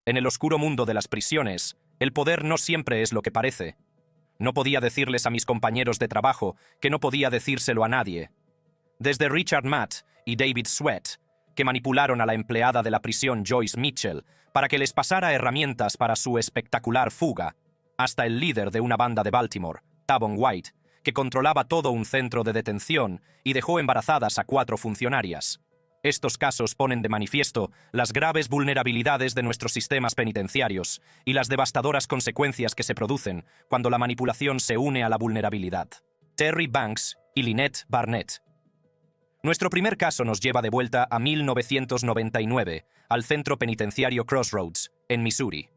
En el oscuro mundo de las prisiones, el poder no siempre es lo que parece. No podía decirles a mis compañeros de trabajo que no podía decírselo a nadie. Desde Richard Matt y David Sweat, que manipularon a la empleada de la prisión Joyce Mitchell para que les pasara herramientas para su espectacular fuga, hasta el líder de una banda de Baltimore, Tavon White, que controlaba todo un centro de detención y dejó embarazadas a 4 funcionarias. Estos casos ponen de manifiesto las graves vulnerabilidades de nuestros sistemas penitenciarios y las devastadoras consecuencias que se producen cuando la manipulación se une a la vulnerabilidad. Terry Banks y Lynette Barnett. Nuestro primer caso nos lleva de vuelta a 1999, al centro penitenciario Crossroads, en Missouri.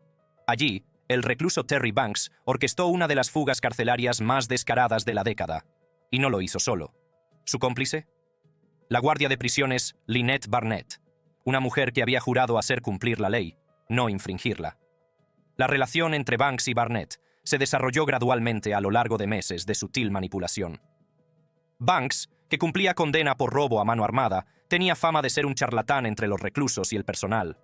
Allí, el recluso Terry Banks orquestó una de las fugas carcelarias más descaradas de la década. Y no lo hizo solo. ¿Su cómplice? La guardia de prisiones Lynette Barnett, una mujer que había jurado hacer cumplir la ley, no infringirla. La relación entre Banks y Barnett se desarrolló gradualmente a lo largo de meses de sutil manipulación. Banks, que cumplía condena por robo a mano armada, tenía fama de ser un charlatán entre los reclusos y el personal.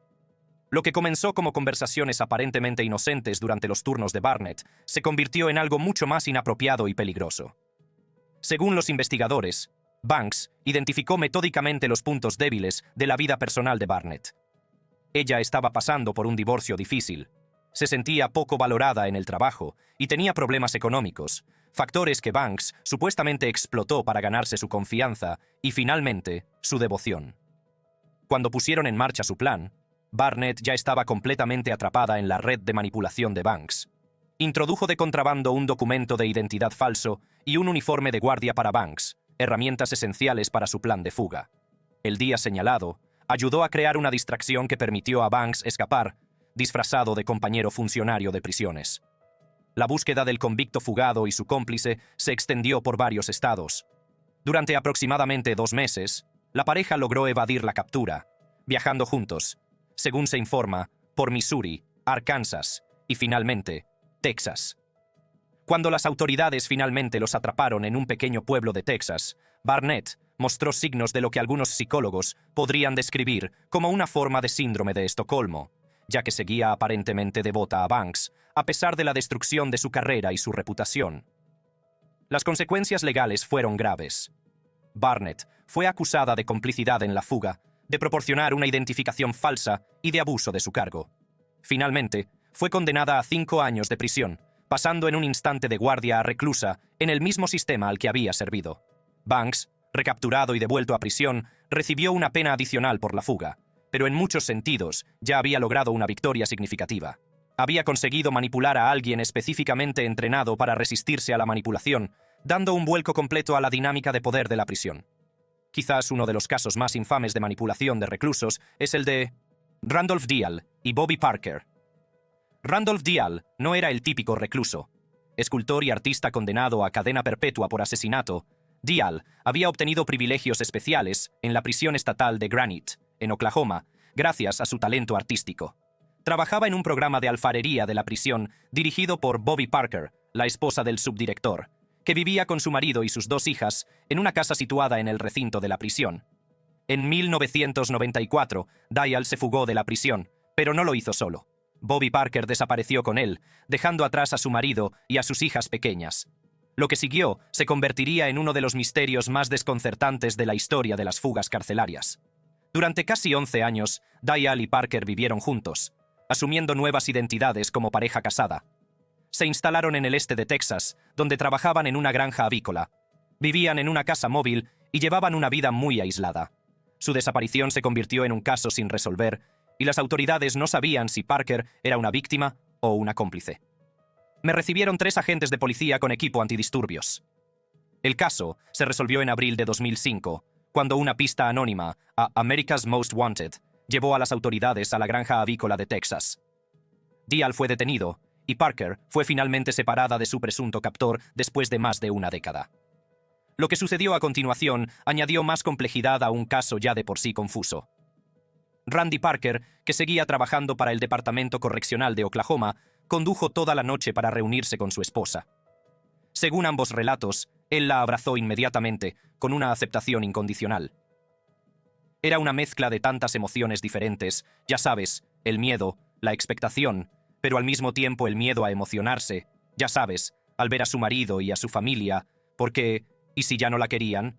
Lo que comenzó como conversaciones aparentemente inocentes durante los turnos de Barnett se convirtió en algo mucho más inapropiado y peligroso. Según los investigadores, Banks identificó metódicamente los puntos débiles de la vida personal de Barnett. Ella estaba pasando por un divorcio difícil, se sentía poco valorada en el trabajo y tenía problemas económicos, factores que Banks supuestamente explotó para ganarse su confianza y, finalmente, su devoción. Cuando pusieron en marcha su plan, Barnett ya estaba completamente atrapada en la red de manipulación de Banks. Introdujo de contrabando un documento de identidad falso y un uniforme de guardia para Banks, herramientas esenciales para su plan de fuga. El día señalado, ayudó a crear una distracción que permitió a Banks escapar, disfrazado de compañero funcionario de prisiones. La búsqueda del convicto fugado y su cómplice se extendió por varios estados. Durante aproximadamente 2 meses, la pareja logró evadir la captura, viajando juntos, según se informa, por Missouri, Arkansas y, finalmente, Texas. Cuando las autoridades finalmente los atraparon en un pequeño pueblo de Texas, Barnett mostró signos de lo que algunos psicólogos podrían describir como una forma de síndrome de Estocolmo, ya que seguía aparentemente devota a Banks, a pesar de la destrucción de su carrera y su reputación. Las consecuencias legales fueron graves. Barnett fue acusada de complicidad en la fuga, de proporcionar una identificación falsa y de abuso de su cargo. Finalmente, fue condenada a 5 años de prisión, pasando en un instante de guardia a reclusa en el mismo sistema al que había servido. Banks, recapturado y devuelto a prisión, recibió una pena adicional por la fuga, pero en muchos sentidos ya había logrado una victoria significativa. Había conseguido manipular a alguien específicamente entrenado para resistirse a la manipulación, dando un vuelco completo a la dinámica de poder de la prisión. Quizás uno de los casos más infames de manipulación de reclusos es el de Randolph Deal y Bobby Parker. Randolph Deal no era el típico recluso. Escultor y artista condenado a cadena perpetua por asesinato, Deal había obtenido privilegios especiales en la prisión estatal de Granite, en Oklahoma, gracias a su talento artístico. Trabajaba en un programa de alfarería de la prisión dirigido por Bobby Parker, la esposa del subdirector, que vivía con su marido y sus 2 hijas en una casa situada en el recinto de la prisión. En 1994, Dial se fugó de la prisión, pero no lo hizo solo. Bobby Parker desapareció con él, dejando atrás a su marido y a sus hijas pequeñas. Lo que siguió se convertiría en uno de los misterios más desconcertantes de la historia de las fugas carcelarias. Durante casi 11 años, Dial y Parker vivieron juntos, asumiendo nuevas identidades como pareja casada. Se instalaron en el este de Texas, donde trabajaban en una granja avícola. Vivían en una casa móvil y llevaban una vida muy aislada. Su desaparición se convirtió en un caso sin resolver, y las autoridades no sabían si Parker era una víctima o una cómplice. Me recibieron 3 agentes de policía con equipo antidisturbios. El caso se resolvió en abril de 2005, cuando una pista anónima a America's Most Wanted llevó a las autoridades a la granja avícola de Texas. Deal fue detenido, y Parker fue finalmente separada de su presunto captor después de más de una década. Lo que sucedió a continuación añadió más complejidad a un caso ya de por sí confuso. Randy Parker, que seguía trabajando para el Departamento Correccional de Oklahoma, condujo toda la noche para reunirse con su esposa. Según ambos relatos, él la abrazó inmediatamente, con una aceptación incondicional. Era una mezcla de tantas emociones diferentes, ya sabes, el miedo, la expectación, pero al mismo tiempo el miedo a emocionarse, ya sabes, al ver a su marido y a su familia, porque, ¿y si ya no la querían?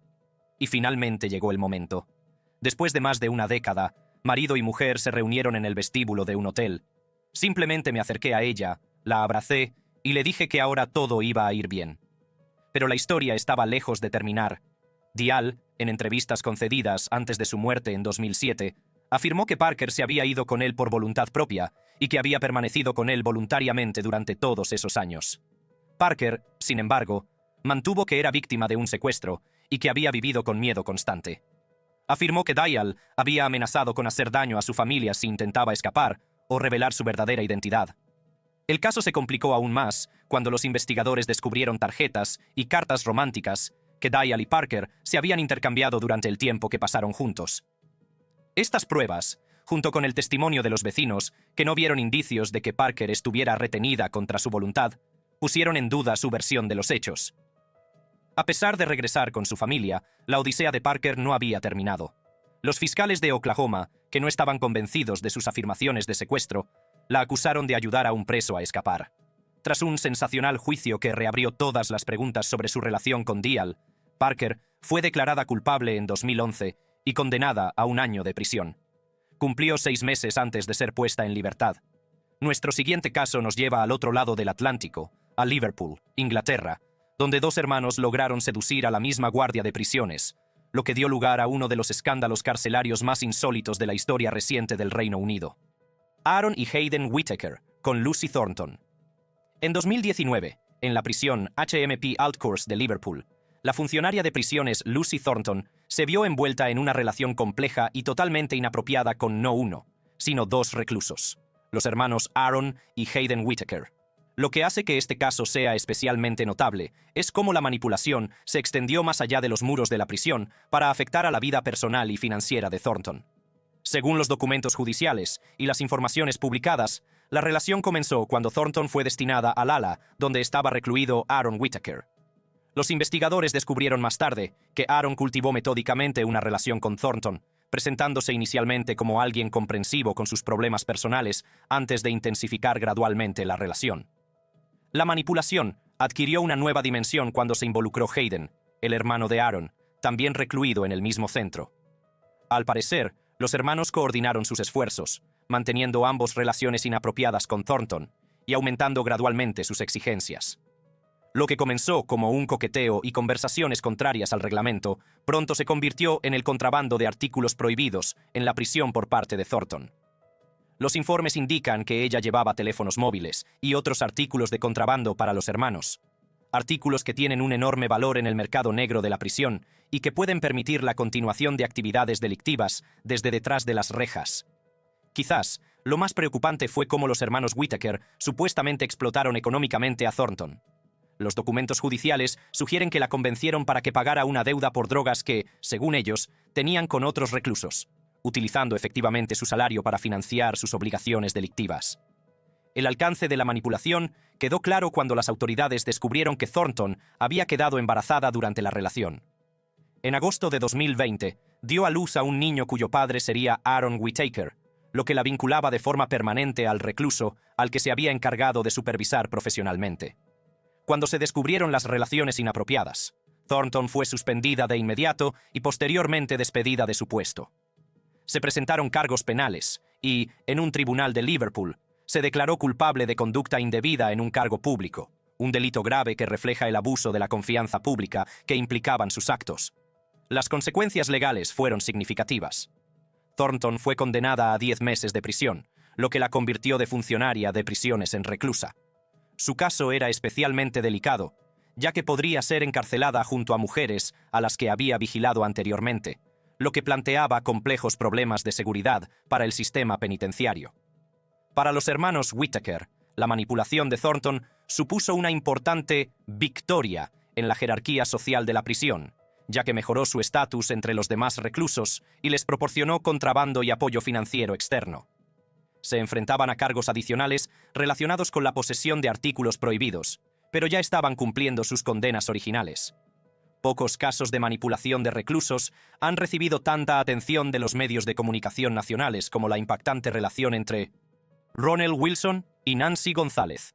Y finalmente llegó el momento. Después de más de una década, marido y mujer se reunieron en el vestíbulo de un hotel. Simplemente me acerqué a ella, la abracé y le dije que ahora todo iba a ir bien. Pero la historia estaba lejos de terminar. Dial, en entrevistas concedidas antes de su muerte en 2007, afirmó que Parker se había ido con él por voluntad propia y que había permanecido con él voluntariamente durante todos esos años. Parker, sin embargo, mantuvo que era víctima de un secuestro y que había vivido con miedo constante. Afirmó que Dial había amenazado con hacer daño a su familia si intentaba escapar o revelar su verdadera identidad. El caso se complicó aún más cuando los investigadores descubrieron tarjetas y cartas románticas que Dial y Parker se habían intercambiado durante el tiempo que pasaron juntos. Estas pruebas, junto con el testimonio de los vecinos, que no vieron indicios de que Parker estuviera retenida contra su voluntad, pusieron en duda su versión de los hechos. A pesar de regresar con su familia, la odisea de Parker no había terminado. Los fiscales de Oklahoma, que no estaban convencidos de sus afirmaciones de secuestro, la acusaron de ayudar a un preso a escapar. Tras un sensacional juicio que reabrió todas las preguntas sobre su relación con Dial, Parker fue declarada culpable en 2011 y condenada a 1 año de prisión. Cumplió 6 meses antes de ser puesta en libertad. Nuestro siguiente caso nos lleva al otro lado del Atlántico, a Liverpool, Inglaterra, donde 2 hermanos lograron seducir a la misma guardia de prisiones, lo que dio lugar a uno de los escándalos carcelarios más insólitos de la historia reciente del Reino Unido. Aaron y Hayden Whittaker, con Lucy Thornton. En 2019, en la prisión HMP Altcourse de Liverpool, la funcionaria de prisiones Lucy Thornton se vio envuelta en una relación compleja y totalmente inapropiada con no uno, sino 2 reclusos, los hermanos Aaron y Hayden Whittaker. Lo que hace que este caso sea especialmente notable es cómo la manipulación se extendió más allá de los muros de la prisión para afectar a la vida personal y financiera de Thornton. Según los documentos judiciales y las informaciones publicadas, la relación comenzó cuando Thornton fue destinada al ala donde estaba recluido Aaron Whittaker. Los investigadores descubrieron más tarde que Aaron cultivó metódicamente una relación con Thornton, presentándose inicialmente como alguien comprensivo con sus problemas personales antes de intensificar gradualmente la relación. La manipulación adquirió una nueva dimensión cuando se involucró Hayden, el hermano de Aaron, también recluido en el mismo centro. Al parecer, los hermanos coordinaron sus esfuerzos, manteniendo ambos relaciones inapropiadas con Thornton y aumentando gradualmente sus exigencias. Lo que comenzó como un coqueteo y conversaciones contrarias al reglamento, pronto se convirtió en el contrabando de artículos prohibidos en la prisión por parte de Thornton. Los informes indican que ella llevaba teléfonos móviles y otros artículos de contrabando para los hermanos. Artículos que tienen un enorme valor en el mercado negro de la prisión y que pueden permitir la continuación de actividades delictivas desde detrás de las rejas. Quizás, lo más preocupante fue cómo los hermanos Whittaker supuestamente explotaron económicamente a Thornton. Los documentos judiciales sugieren que la convencieron para que pagara una deuda por drogas que, según ellos, tenían con otros reclusos, utilizando efectivamente su salario para financiar sus obligaciones delictivas. El alcance de la manipulación quedó claro cuando las autoridades descubrieron que Thornton había quedado embarazada durante la relación. En agosto de 2020, dio a luz a un niño cuyo padre sería Aaron Whittaker, lo que la vinculaba de forma permanente al recluso al que se había encargado de supervisar profesionalmente. Cuando se descubrieron las relaciones inapropiadas, Thornton fue suspendida de inmediato y posteriormente despedida de su puesto. Se presentaron cargos penales y, en un tribunal de Liverpool, se declaró culpable de conducta indebida en un cargo público, un delito grave que refleja el abuso de la confianza pública que implicaban sus actos. Las consecuencias legales fueron significativas. Thornton fue condenada a 10 meses de prisión, lo que la convirtió de funcionaria de prisiones en reclusa. Su caso era especialmente delicado, ya que podría ser encarcelada junto a mujeres a las que había vigilado anteriormente, lo que planteaba complejos problemas de seguridad para el sistema penitenciario. Para los hermanos Whittaker, la manipulación de Thornton supuso una importante victoria en la jerarquía social de la prisión, ya que mejoró su estatus entre los demás reclusos y les proporcionó contrabando y apoyo financiero externo. Se enfrentaban a cargos adicionales relacionados con la posesión de artículos prohibidos, pero ya estaban cumpliendo sus condenas originales. Pocos casos de manipulación de reclusos han recibido tanta atención de los medios de comunicación nacionales como la impactante relación entre Ronald Wilson y Nancy González.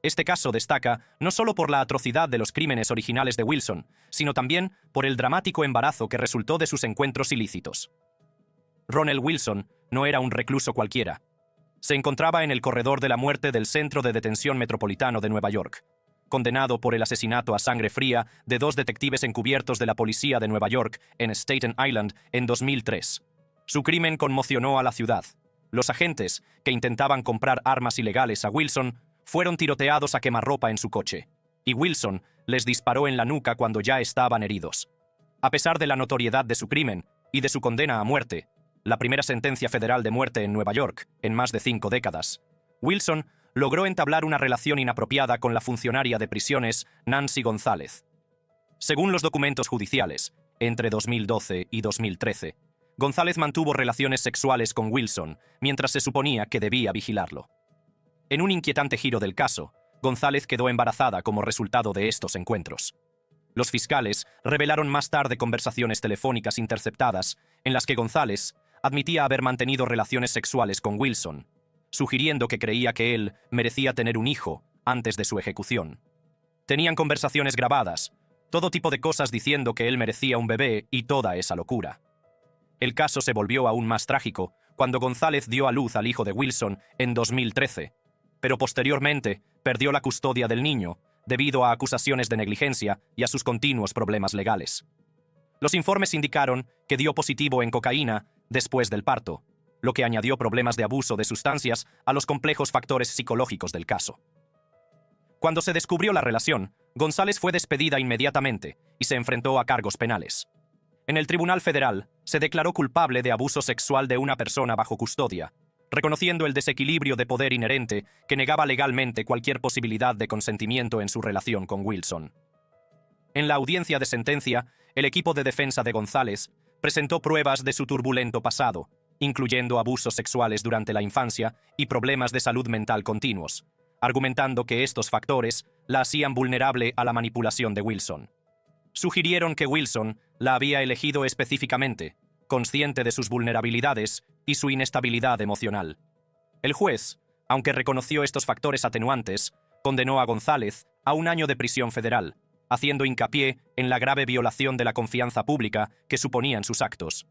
Este caso destaca no solo por la atrocidad de los crímenes originales de Wilson, sino también por el dramático embarazo que resultó de sus encuentros ilícitos. Ronald Wilson no era un recluso cualquiera. Se encontraba en el corredor de la muerte del Centro de Detención Metropolitano de Nueva York, condenado por el asesinato a sangre fría de 2 detectives encubiertos de la policía de Nueva York en Staten Island en 2003. Su crimen conmocionó a la ciudad. Los agentes, que intentaban comprar armas ilegales a Wilson, fueron tiroteados a quemarropa en su coche, y Wilson les disparó en la nuca cuando ya estaban heridos. A pesar de la notoriedad de su crimen y de su condena a muerte, la primera sentencia federal de muerte en Nueva York en más de 5 décadas, Wilson logró entablar una relación inapropiada con la funcionaria de prisiones Nancy González. Según los documentos judiciales, entre 2012 y 2013, González mantuvo relaciones sexuales con Wilson mientras se suponía que debía vigilarlo. En un inquietante giro del caso, González quedó embarazada como resultado de estos encuentros. Los fiscales revelaron más tarde conversaciones telefónicas interceptadas en las que González admitía haber mantenido relaciones sexuales con Wilson, sugiriendo que creía que él merecía tener un hijo antes de su ejecución. Tenían conversaciones grabadas, todo tipo de cosas diciendo que él merecía un bebé y toda esa locura. El caso se volvió aún más trágico cuando González dio a luz al hijo de Wilson en 2013, pero posteriormente perdió la custodia del niño debido a acusaciones de negligencia y a sus continuos problemas legales. Los informes indicaron que dio positivo en cocaína después del parto, lo que añadió problemas de abuso de sustancias a los complejos factores psicológicos del caso. Cuando se descubrió la relación, González fue despedida inmediatamente y se enfrentó a cargos penales. En el Tribunal Federal se declaró culpable de abuso sexual de una persona bajo custodia, reconociendo el desequilibrio de poder inherente que negaba legalmente cualquier posibilidad de consentimiento en su relación con Wilson. En la audiencia de sentencia, el equipo de defensa de González presentó pruebas de su turbulento pasado, incluyendo abusos sexuales durante la infancia y problemas de salud mental continuos, argumentando que estos factores la hacían vulnerable a la manipulación de Wilson. Sugirieron que Wilson la había elegido específicamente, consciente de sus vulnerabilidades y su inestabilidad emocional. El juez, aunque reconoció estos factores atenuantes, condenó a González a 1 año de prisión federal, haciendo hincapié en la grave violación de la confianza pública que suponían sus actos.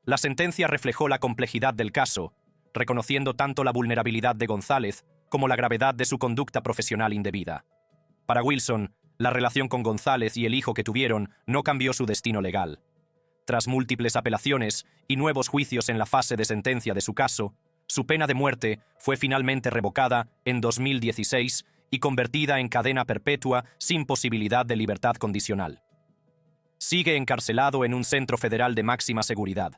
La sentencia reflejó la complejidad del caso, reconociendo tanto la vulnerabilidad de González como la gravedad de su conducta profesional indebida. Para Wilson, la relación con González y el hijo que tuvieron no cambió su destino legal. Tras múltiples apelaciones y nuevos juicios en la fase de sentencia de su caso, su pena de muerte fue finalmente revocada en 2016 y convertida en cadena perpetua sin posibilidad de libertad condicional. Sigue encarcelado en un centro federal de máxima seguridad.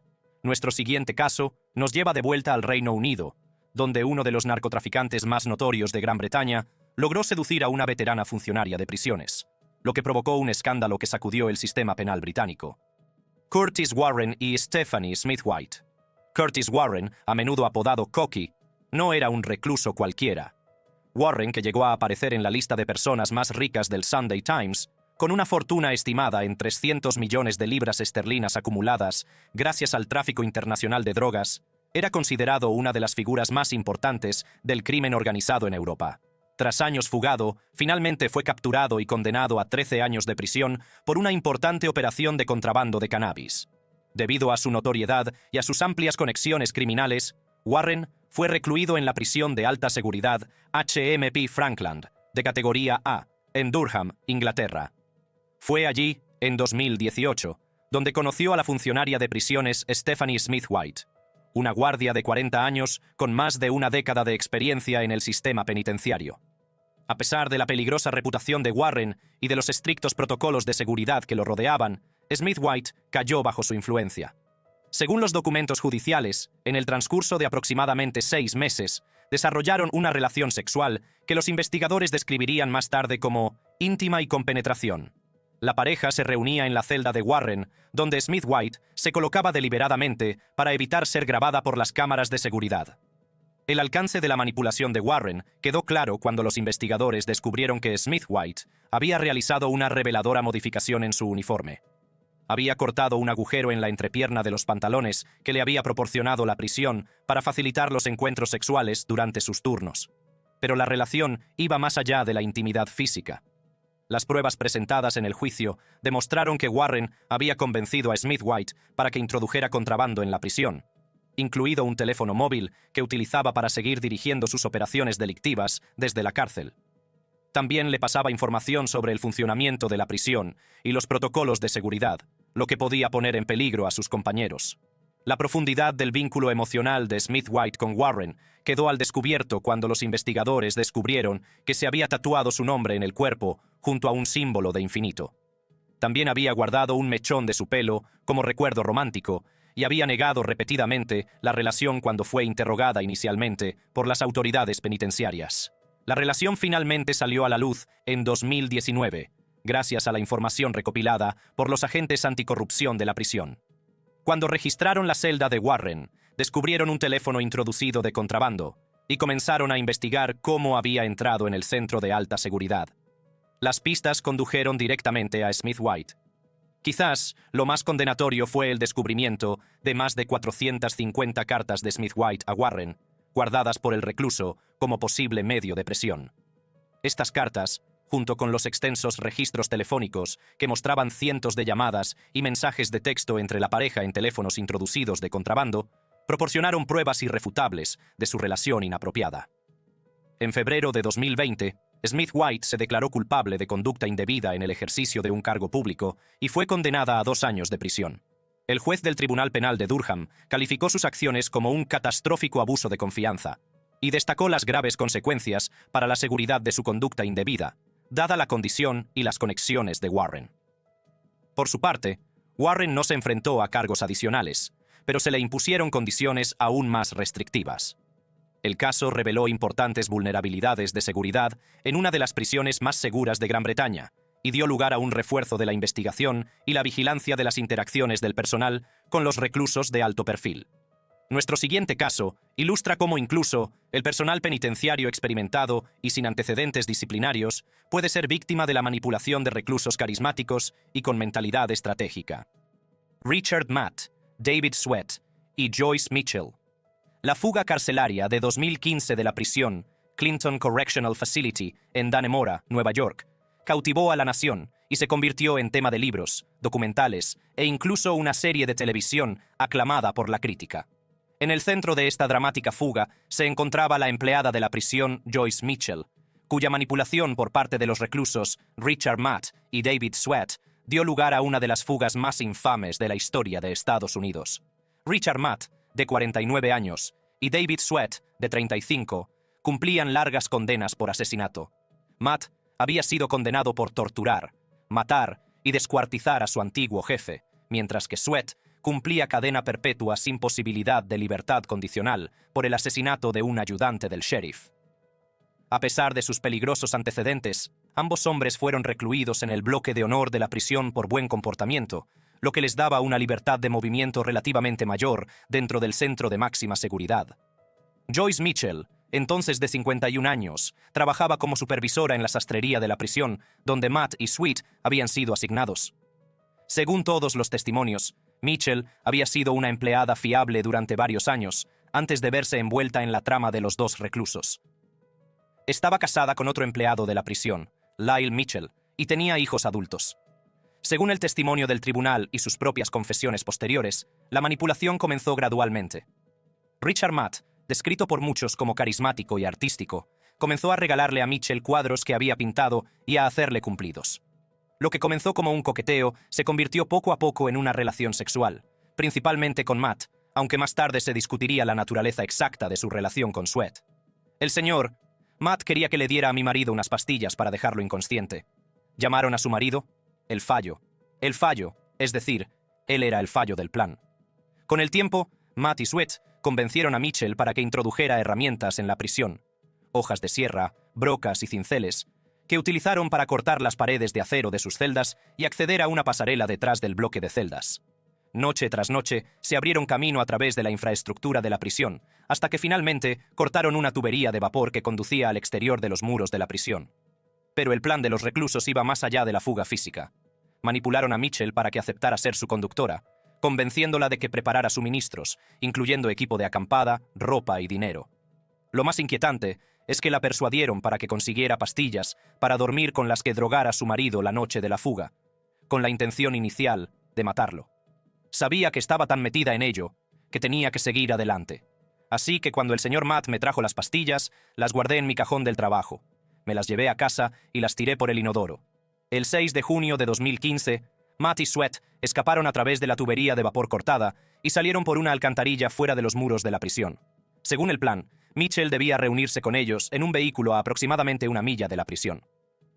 Nuestro siguiente caso nos lleva de vuelta al Reino Unido, donde uno de los narcotraficantes más notorios de Gran Bretaña logró seducir a una veterana funcionaria de prisiones, lo que provocó un escándalo que sacudió el sistema penal británico. Curtis Warren y Stephanie Smith-White. Curtis Warren, a menudo apodado Cocky, no era un recluso cualquiera. Warren, que llegó a aparecer en la lista de personas más ricas del Sunday Times, con una fortuna estimada en 300 millones de libras esterlinas acumuladas gracias al tráfico internacional de drogas, era considerado una de las figuras más importantes del crimen organizado en Europa. Tras años fugado, finalmente fue capturado y condenado a 13 años de prisión por una importante operación de contrabando de cannabis. Debido a su notoriedad y a sus amplias conexiones criminales, Warren fue recluido en la prisión de alta seguridad HMP Frankland, de categoría A, en Durham, Inglaterra. Fue allí, en 2018, donde conoció a la funcionaria de prisiones Stephanie Smith-White, una guardia de 40 años con más de una década de experiencia en el sistema penitenciario. A pesar de la peligrosa reputación de Warren y de los estrictos protocolos de seguridad que lo rodeaban, Smith-White cayó bajo su influencia. Según los documentos judiciales, en el transcurso de aproximadamente 6 meses, desarrollaron una relación sexual que los investigadores describirían más tarde como íntima y con penetración. La pareja se reunía en la celda de Warren, donde Smith-White se colocaba deliberadamente para evitar ser grabada por las cámaras de seguridad. El alcance de la manipulación de Warren quedó claro cuando los investigadores descubrieron que Smith-White había realizado una reveladora modificación en su uniforme. Había cortado un agujero en la entrepierna de los pantalones que le había proporcionado la prisión para facilitar los encuentros sexuales durante sus turnos. Pero la relación iba más allá de la intimidad física. Las pruebas presentadas en el juicio demostraron que Warren había convencido a Smith White para que introdujera contrabando en la prisión, incluido un teléfono móvil que utilizaba para seguir dirigiendo sus operaciones delictivas desde la cárcel. También le pasaba información sobre el funcionamiento de la prisión y los protocolos de seguridad, lo que podía poner en peligro a sus compañeros. La profundidad del vínculo emocional de Smith White con Warren quedó al descubierto cuando los investigadores descubrieron que se había tatuado su nombre en el cuerpo junto a un símbolo de infinito. También había guardado un mechón de su pelo como recuerdo romántico y había negado repetidamente la relación cuando fue interrogada inicialmente por las autoridades penitenciarias. La relación finalmente salió a la luz en 2019, gracias a la información recopilada por los agentes anticorrupción de la prisión. Cuando registraron la celda de Warren, descubrieron un teléfono introducido de contrabando y comenzaron a investigar cómo había entrado en el centro de alta seguridad. Las pistas condujeron directamente a Smith White. Quizás lo más condenatorio fue el descubrimiento de más de 450 cartas de Smith White a Warren, guardadas por el recluso como posible medio de presión. Estas cartas, junto con los extensos registros telefónicos que mostraban cientos de llamadas y mensajes de texto entre la pareja en teléfonos introducidos de contrabando, proporcionaron pruebas irrefutables de su relación inapropiada. En febrero de 2020, Smith White se declaró culpable de conducta indebida en el ejercicio de un cargo público y fue condenada a 2 años de prisión. El juez del Tribunal Penal de Durham calificó sus acciones como un catastrófico abuso de confianza y destacó las graves consecuencias para la seguridad de su conducta indebida, dada la condición y las conexiones de Warren. Por su parte, Warren no se enfrentó a cargos adicionales, pero se le impusieron condiciones aún más restrictivas. El caso reveló importantes vulnerabilidades de seguridad en una de las prisiones más seguras de Gran Bretaña y dio lugar a un refuerzo de la investigación y la vigilancia de las interacciones del personal con los reclusos de alto perfil. Nuestro siguiente caso ilustra cómo incluso el personal penitenciario experimentado y sin antecedentes disciplinarios puede ser víctima de la manipulación de reclusos carismáticos y con mentalidad estratégica. Richard Matt, David Sweat y Joyce Mitchell. La fuga carcelaria de 2015 de la prisión Clinton Correctional Facility en Dannemora, Nueva York, cautivó a la nación y se convirtió en tema de libros, documentales e incluso una serie de televisión aclamada por la crítica. En el centro de esta dramática fuga se encontraba la empleada de la prisión Joyce Mitchell, cuya manipulación por parte de los reclusos Richard Matt y David Sweat dio lugar a una de las fugas más infames de la historia de Estados Unidos. Richard Matt, de 49 años, y David Sweat, de 35, cumplían largas condenas por asesinato. Matt había sido condenado por torturar, matar y descuartizar a su antiguo jefe, mientras que Sweat cumplía cadena perpetua sin posibilidad de libertad condicional por el asesinato de un ayudante del sheriff. A pesar de sus peligrosos antecedentes, ambos hombres fueron recluidos en el bloque de honor de la prisión por buen comportamiento, lo que les daba una libertad de movimiento relativamente mayor dentro del centro de máxima seguridad. Joyce Mitchell, entonces de 51 años, trabajaba como supervisora en la sastrería de la prisión, donde Matt y Sweat habían sido asignados. Según todos los testimonios, Mitchell había sido una empleada fiable durante varios años, antes de verse envuelta en la trama de los 2 reclusos. Estaba casada con otro empleado de la prisión, Lyle Mitchell, y tenía hijos adultos. Según el testimonio del tribunal y sus propias confesiones posteriores, la manipulación comenzó gradualmente. Richard Matt, descrito por muchos como carismático y artístico, comenzó a regalarle a Mitchell cuadros que había pintado y a hacerle cumplidos. Lo que comenzó como un coqueteo se convirtió poco a poco en una relación sexual, principalmente con Matt, aunque más tarde se discutiría la naturaleza exacta de su relación con Sweat. El señor, Matt quería que le diera a mi marido unas pastillas para dejarlo inconsciente. Llamaron a su marido el fallo. El fallo, es decir, él era el fallo del plan. Con el tiempo, Matt y Sweat convencieron a Mitchell para que introdujera herramientas en la prisión, hojas de sierra, brocas y cinceles, que utilizaron para cortar las paredes de acero de sus celdas y acceder a una pasarela detrás del bloque de celdas. Noche tras noche se abrieron camino a través de la infraestructura de la prisión, hasta que finalmente cortaron una tubería de vapor que conducía al exterior de los muros de la prisión. Pero el plan de los reclusos iba más allá de la fuga física. Manipularon a Mitchell para que aceptara ser su conductora, convenciéndola de que preparara suministros, incluyendo equipo de acampada, ropa y dinero. Lo más inquietante es que la persuadieron para que consiguiera pastillas para dormir con las que drogara a su marido la noche de la fuga, con la intención inicial de matarlo. Sabía que estaba tan metida en ello que tenía que seguir adelante. Así que cuando el señor Matt me trajo las pastillas, las guardé en mi cajón del trabajo. Me las llevé a casa y las tiré por el inodoro. El 6 de junio de 2015, Matt y Sweat escaparon a través de la tubería de vapor cortada y salieron por una alcantarilla fuera de los muros de la prisión. Según el plan, Mitchell debía reunirse con ellos en un vehículo a aproximadamente 1 milla de la prisión.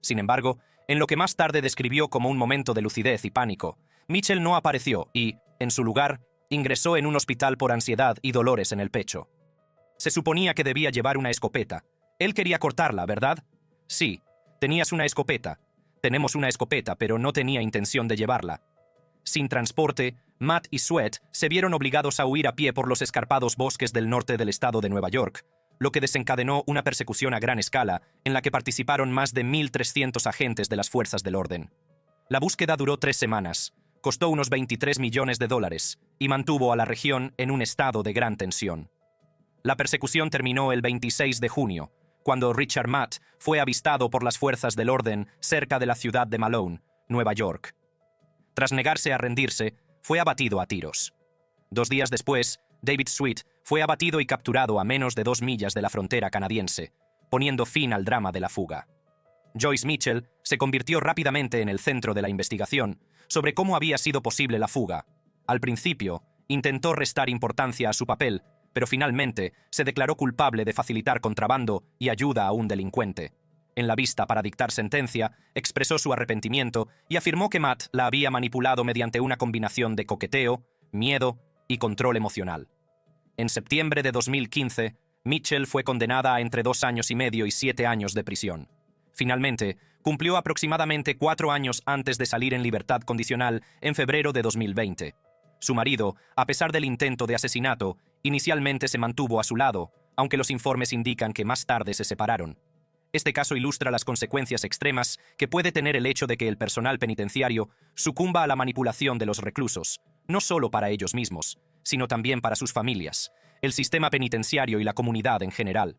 Sin embargo, en lo que más tarde describió como un momento de lucidez y pánico, Mitchell no apareció y, en su lugar, ingresó en un hospital por ansiedad y dolores en el pecho. Se suponía que debía llevar una escopeta. Él quería cortarla, ¿verdad? Sí, tenías una escopeta. Tenemos una escopeta, pero no tenía intención de llevarla. Sin transporte, Matt y Sweat se vieron obligados a huir a pie por los escarpados bosques del norte del estado de Nueva York, lo que desencadenó una persecución a gran escala en la que participaron más de 1.300 agentes de las fuerzas del orden. La búsqueda duró 3 semanas, costó unos $23 millones y mantuvo a la región en un estado de gran tensión. La persecución terminó el 26 de junio, cuando Richard Matt fue avistado por las fuerzas del orden cerca de la ciudad de Malone, Nueva York. Tras negarse a rendirse, fue abatido a tiros. 2 días después, David Sweat fue abatido y capturado a menos de 2 millas de la frontera canadiense, poniendo fin al drama de la fuga. Joyce Mitchell se convirtió rápidamente en el centro de la investigación sobre cómo había sido posible la fuga. Al principio, intentó restar importancia a su papel, pero finalmente se declaró culpable de facilitar contrabando y ayuda a un delincuente. En la vista para dictar sentencia, expresó su arrepentimiento y afirmó que Matt la había manipulado mediante una combinación de coqueteo, miedo y control emocional. En septiembre de 2015, Mitchell fue condenada a entre 2 años y medio y 7 años de prisión. Finalmente, cumplió aproximadamente 4 años antes de salir en libertad condicional en febrero de 2020. Su marido, a pesar del intento de asesinato, inicialmente se mantuvo a su lado, aunque los informes indican que más tarde se separaron. Este caso ilustra las consecuencias extremas que puede tener el hecho de que el personal penitenciario sucumba a la manipulación de los reclusos, no solo para ellos mismos, sino también para sus familias, el sistema penitenciario y la comunidad en general.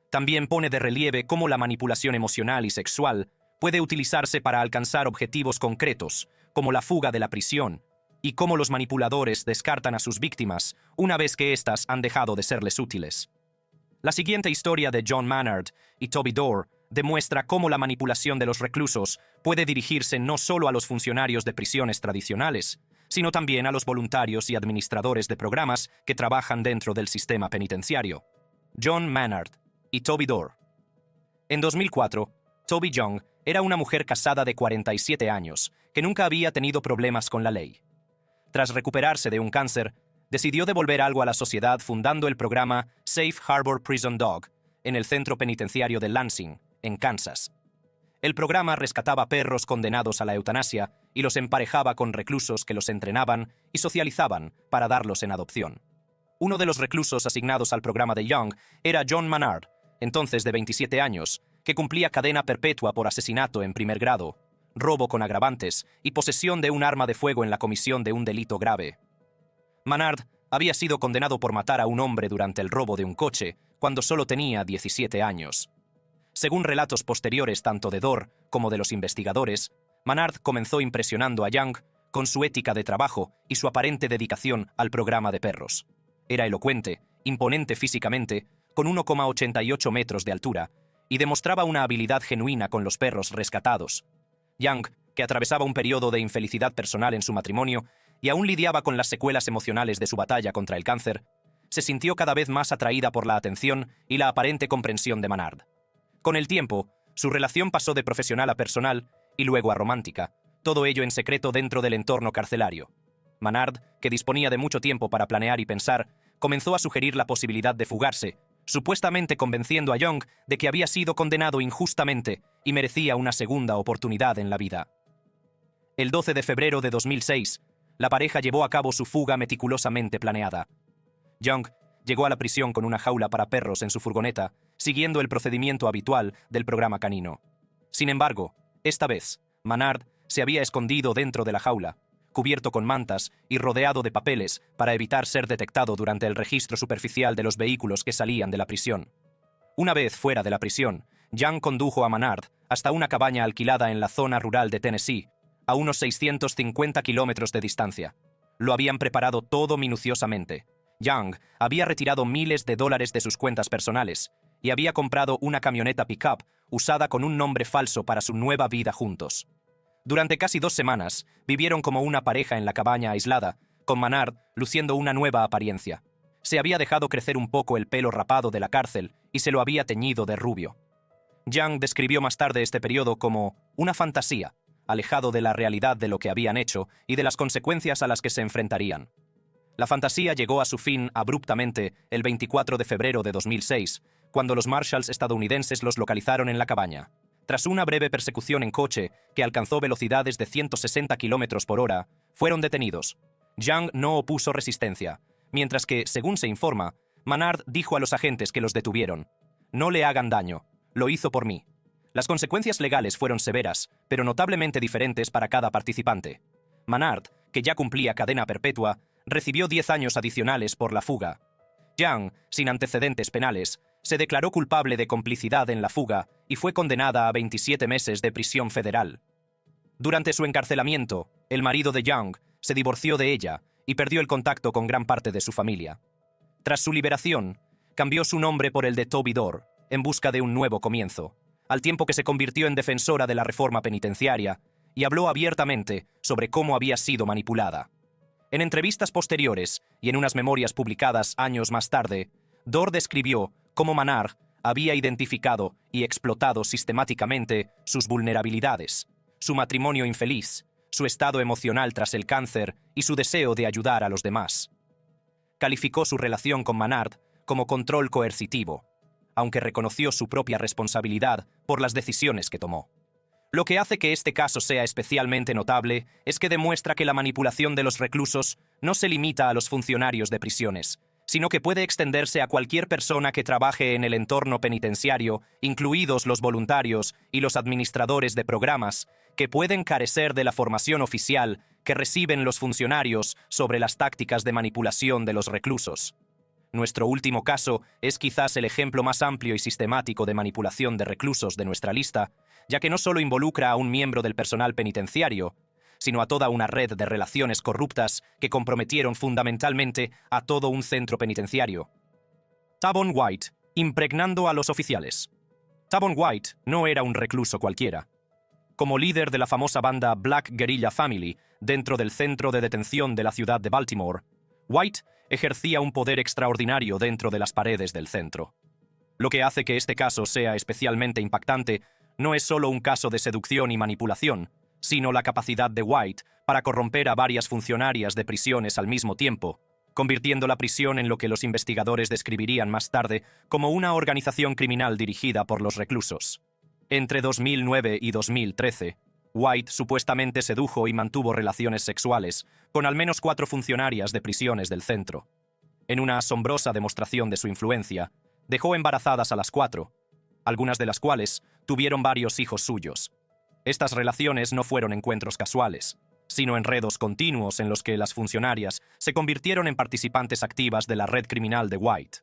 También pone de relieve cómo la manipulación emocional y sexual puede utilizarse para alcanzar objetivos concretos, como la fuga de la prisión, y cómo los manipuladores descartan a sus víctimas una vez que éstas han dejado de serles útiles. La siguiente historia de John Maynard y Toby Dorr demuestra cómo la manipulación de los reclusos puede dirigirse no solo a los funcionarios de prisiones tradicionales, sino también a los voluntarios y administradores de programas que trabajan dentro del sistema penitenciario. John Maynard y Toby Dorr. En 2004, Toby Young era una mujer casada de 47 años que nunca había tenido problemas con la ley. Tras recuperarse de un cáncer, decidió devolver algo a la sociedad fundando el programa Safe Harbor Prison Dog en el centro penitenciario de Lansing, en Kansas. El programa rescataba perros condenados a la eutanasia y los emparejaba con reclusos que los entrenaban y socializaban para darlos en adopción. Uno de los reclusos asignados al programa de Young era John Maynard, entonces de 27 años, que cumplía cadena perpetua por asesinato en primer grado, robo con agravantes y posesión de un arma de fuego en la comisión de un delito grave. Maynard había sido condenado por matar a un hombre durante el robo de un coche cuando solo tenía 17 años. Según relatos posteriores tanto de Dorr como de los investigadores, Maynard comenzó impresionando a Young con su ética de trabajo y su aparente dedicación al programa de perros. Era elocuente, imponente físicamente, con 1,88 metros de altura, y demostraba una habilidad genuina con los perros rescatados. Young, que atravesaba un periodo de infelicidad personal en su matrimonio y aún lidiaba con las secuelas emocionales de su batalla contra el cáncer, se sintió cada vez más atraída por la atención y la aparente comprensión de Maynard. Con el tiempo, su relación pasó de profesional a personal y luego a romántica, todo ello en secreto dentro del entorno carcelario. Maynard, que disponía de mucho tiempo para planear y pensar, comenzó a sugerir la posibilidad de fugarse, supuestamente convenciendo a Young de que había sido condenado injustamente y merecía una segunda oportunidad en la vida. El 12 de febrero de 2006, la pareja llevó a cabo su fuga meticulosamente planeada. Young llegó a la prisión con una jaula para perros en su furgoneta, siguiendo el procedimiento habitual del programa canino. Sin embargo, esta vez, Maynard se había escondido dentro de la jaula, cubierto con mantas y rodeado de papeles para evitar ser detectado durante el registro superficial de los vehículos que salían de la prisión. Una vez fuera de la prisión, Young condujo a Manard hasta una cabaña alquilada en la zona rural de Tennessee, a unos 650 kilómetros de distancia. Lo habían preparado todo minuciosamente. Young había retirado miles de dólares de sus cuentas personales y había comprado una camioneta pick-up usada con un nombre falso para su nueva vida juntos. Durante casi 2 semanas, vivieron como una pareja en la cabaña aislada, con Manard luciendo una nueva apariencia. Se había dejado crecer un poco el pelo rapado de la cárcel y se lo había teñido de rubio. Young describió más tarde este periodo como una fantasía, alejado de la realidad de lo que habían hecho y de las consecuencias a las que se enfrentarían. La fantasía llegó a su fin abruptamente el 24 de febrero de 2006, cuando los Marshals estadounidenses los localizaron en la cabaña. Tras una breve persecución en coche que alcanzó velocidades de 160 km por hora, fueron detenidos. Young no opuso resistencia, mientras que, según se informa, Manard dijo a los agentes que los detuvieron: «No le hagan daño, lo hizo por mí». Las consecuencias legales fueron severas, pero notablemente diferentes para cada participante. Manard, que ya cumplía cadena perpetua, recibió 10 años adicionales por la fuga. Young, sin antecedentes penales, se declaró culpable de complicidad en la fuga y fue condenada a 27 meses de prisión federal. Durante su encarcelamiento, el marido de Young se divorció de ella y perdió el contacto con gran parte de su familia. Tras su liberación, cambió su nombre por el de Toby Dorr, en busca de un nuevo comienzo, al tiempo que se convirtió en defensora de la reforma penitenciaria y habló abiertamente sobre cómo había sido manipulada. En entrevistas posteriores y en unas memorias publicadas años más tarde, Dorr describió cómo Manard había identificado y explotado sistemáticamente sus vulnerabilidades, su matrimonio infeliz, su estado emocional tras el cáncer y su deseo de ayudar a los demás. Calificó su relación con Manard como control coercitivo, aunque reconoció su propia responsabilidad por las decisiones que tomó. Lo que hace que este caso sea especialmente notable es que demuestra que la manipulación de los reclusos no se limita a los funcionarios de prisiones, sino que puede extenderse a cualquier persona que trabaje en el entorno penitenciario, incluidos los voluntarios y los administradores de programas, que pueden carecer de la formación oficial que reciben los funcionarios sobre las tácticas de manipulación de los reclusos. Nuestro último caso es quizás el ejemplo más amplio y sistemático de manipulación de reclusos de nuestra lista, ya que no solo involucra a un miembro del personal penitenciario, sino a toda una red de relaciones corruptas que comprometieron fundamentalmente a todo un centro penitenciario. Taban White, impregnando a los oficiales. Taban White no era un recluso cualquiera. Como líder de la famosa banda Black Guerrilla Family dentro del centro de detención de la ciudad de Baltimore, White ejercía un poder extraordinario dentro de las paredes del centro. Lo que hace que este caso sea especialmente impactante no es solo un caso de seducción y manipulación, sino la capacidad de White para corromper a varias funcionarias de prisiones al mismo tiempo, convirtiendo la prisión en lo que los investigadores describirían más tarde como una organización criminal dirigida por los reclusos. Entre 2009 y 2013, White supuestamente sedujo y mantuvo relaciones sexuales con al menos 4 funcionarias de prisiones del centro. En una asombrosa demostración de su influencia, dejó embarazadas a las 4, algunas de las cuales tuvieron varios hijos suyos. Estas relaciones no fueron encuentros casuales, sino enredos continuos en los que las funcionarias se convirtieron en participantes activas de la red criminal de White.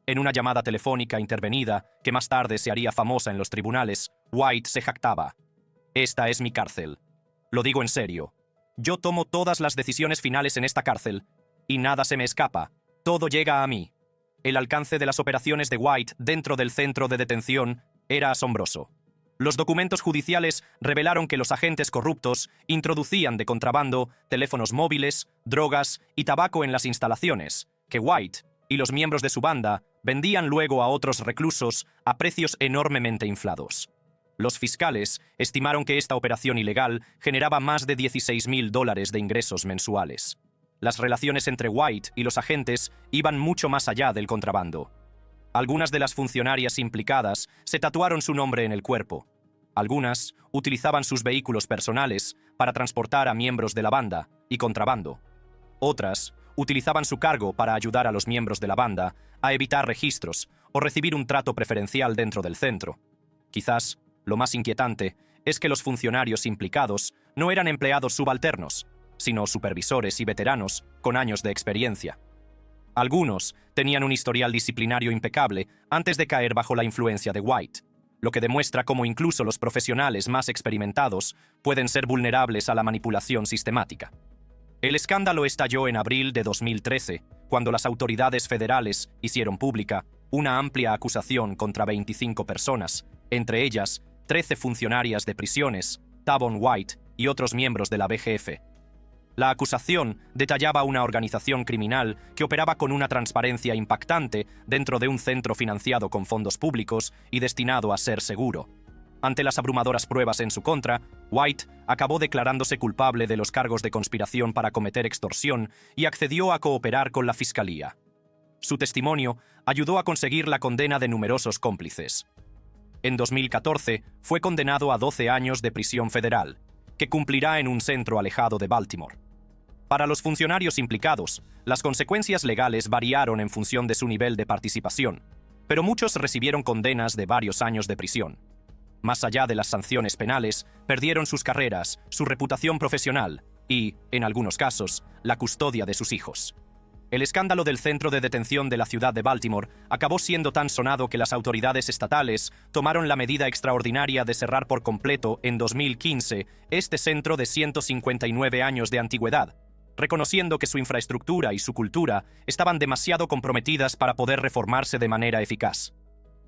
En una llamada telefónica intervenida, que más tarde se haría famosa en los tribunales, White se jactaba: «Esta es mi cárcel. Lo digo en serio. Yo tomo todas las decisiones finales en esta cárcel, y nada se me escapa. Todo llega a mí». El alcance de las operaciones de White dentro del centro de detención era asombroso. Los documentos judiciales revelaron que los agentes corruptos introducían de contrabando teléfonos móviles, drogas y tabaco en las instalaciones, que White y los miembros de su banda vendían luego a otros reclusos a precios enormemente inflados. Los fiscales estimaron que esta operación ilegal generaba más de $16,000 de ingresos mensuales. Las relaciones entre White y los agentes iban mucho más allá del contrabando. Algunas de las funcionarias implicadas se tatuaron su nombre en el cuerpo. Algunas utilizaban sus vehículos personales para transportar a miembros de la banda y contrabando. Otras utilizaban su cargo para ayudar a los miembros de la banda a evitar registros o recibir un trato preferencial dentro del centro. Quizás lo más inquietante es que los funcionarios implicados no eran empleados subalternos, sino supervisores y veteranos con años de experiencia. Algunos tenían un historial disciplinario impecable antes de caer bajo la influencia de White, lo que demuestra cómo incluso los profesionales más experimentados pueden ser vulnerables a la manipulación sistemática. El escándalo estalló en abril de 2013, cuando las autoridades federales hicieron pública una amplia acusación contra 25 personas, entre ellas 13 funcionarias de prisiones, Taban White y otros miembros de la BGF. La acusación detallaba una organización criminal que operaba con una transparencia impactante dentro de un centro financiado con fondos públicos y destinado a ser seguro. Ante las abrumadoras pruebas en su contra, White acabó declarándose culpable de los cargos de conspiración para cometer extorsión y accedió a cooperar con la fiscalía. Su testimonio ayudó a conseguir la condena de numerosos cómplices. En 2014 fue condenado a 12 años de prisión federal, que cumplirá en un centro alejado de Baltimore. Para los funcionarios implicados, las consecuencias legales variaron en función de su nivel de participación, pero muchos recibieron condenas de varios años de prisión. Más allá de las sanciones penales, perdieron sus carreras, su reputación profesional y, en algunos casos, la custodia de sus hijos. El escándalo del centro de detención de la ciudad de Baltimore acabó siendo tan sonado que las autoridades estatales tomaron la medida extraordinaria de cerrar por completo en 2015 este centro de 159 años de antigüedad, reconociendo que su infraestructura y su cultura estaban demasiado comprometidas para poder reformarse de manera eficaz.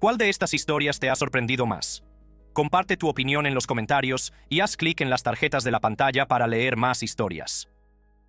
¿Cuál de estas historias te ha sorprendido más? Comparte tu opinión en los comentarios y haz clic en las tarjetas de la pantalla para leer más historias.